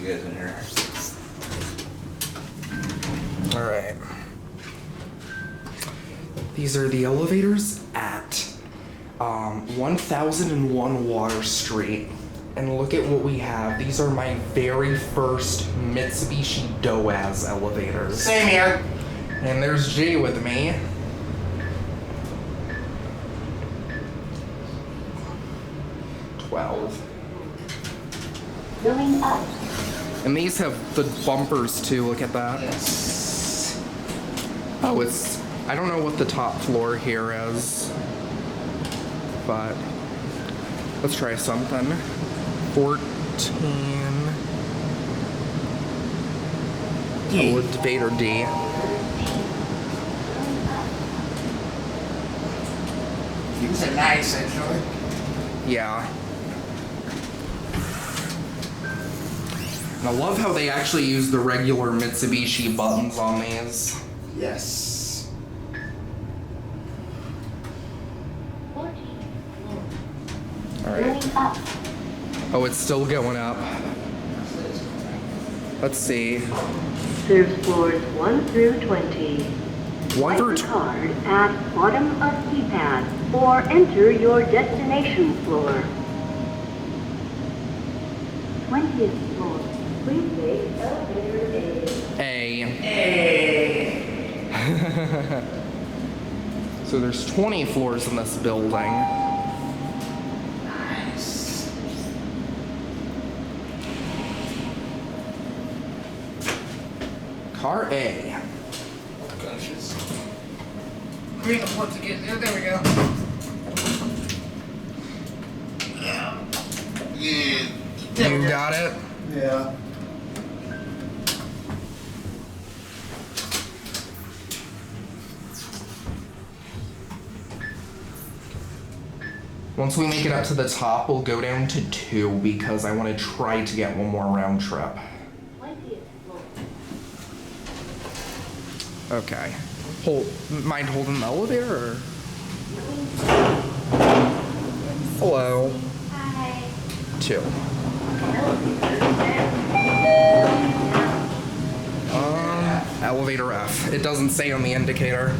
you guys in here. All right. These are the elevators at 1001 Water Street. And look at what we have. These are my very first Mitsubishi DOAS elevators. Same here. And there's Jay with me. Going up. And these have the bumpers too, look at that. Yes. Oh, it's, I don't know what the top floor here is, but let's try something. 14. Elevator D. These are nice, actually. Yeah. And I love how they actually use the regular Mitsubishi buttons on these. Yes. 14. Alright. Going up. Oh, it's still going up. Let's see. Serves floors 1 through 20. 1 through Swipe the card at bottom of keypad or enter your destination floor. 20th floor. Please take elevator A. A. So there's 20 floors in this building. Nice. Car A. Conscious. Green once again. There we go. Yeah. You got it? Yeah. Once we make it up to the top, we'll go down to 2 because I want to try to get one more round trip. 20th floor. Okay. Mind holding the elevator or? Hello. Hi. 2. Elevator F. It doesn't say on the indicator.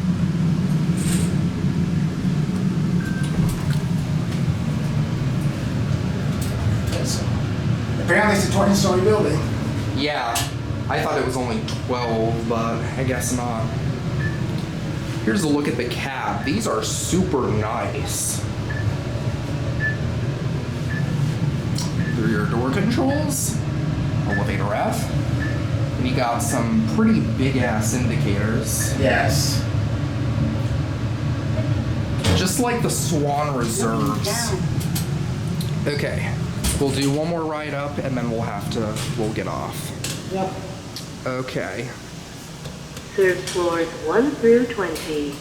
Apparently it's a 20-story building. Yeah. I thought it was only 12, but I guess not. Here's a look at the cab. These are super nice. Through your door controls, elevator F, and you got some pretty big ass indicators. Yes. Just like the Swan Reserves. Okay, we'll do one more ride up and then we'll get off. Yep. Okay. Serves floors 1 through 20.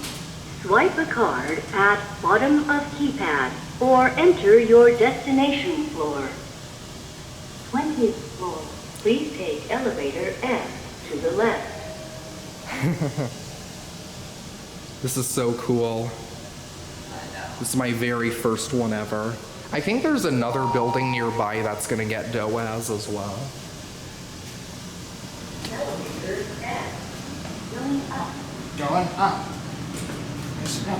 Swipe a card at bottom of keypad or enter your destination floor. 20th floor. Please take elevator F to the left. This is so cool. This is my very first one ever. I think there's another building nearby that's gonna get DOAS as well. Elevator F. Going up. Going up. Yes, no.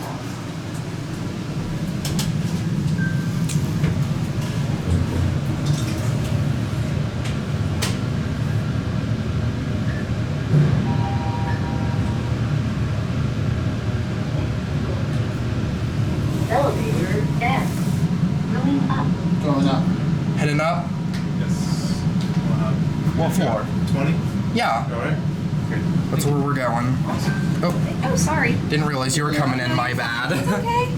Elevator F. Going up. Going up. Heading up? Yes. What floor? 20? Yeah, Alright. that's where we're going. Oh, Oh, sorry. didn't realize you were coming in, my bad. Okay.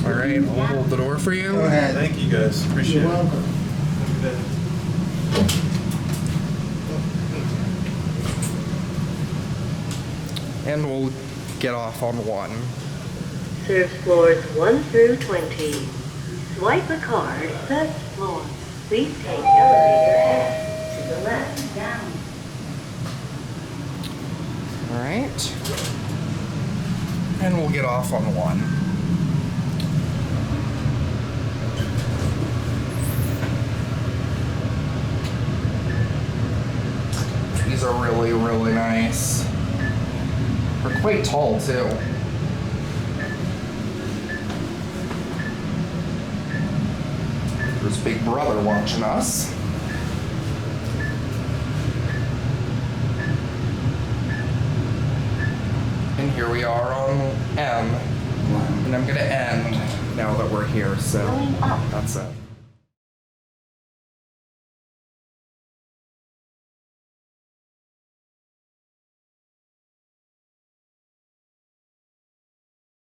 All right, I'll hold the door for you. Go ahead. Thank you guys. Appreciate You're it. welcome. Have a good day. And we'll get off on 1. Serves floors 1 through 20. Swipe a card, first floor. Please take elevator F to the left down. All right. And we'll get off on 1. These are really, really nice. They're quite tall, too. There's Big Brother watching us. And here we are on M. And I'm gonna end now that we're here, so that's it.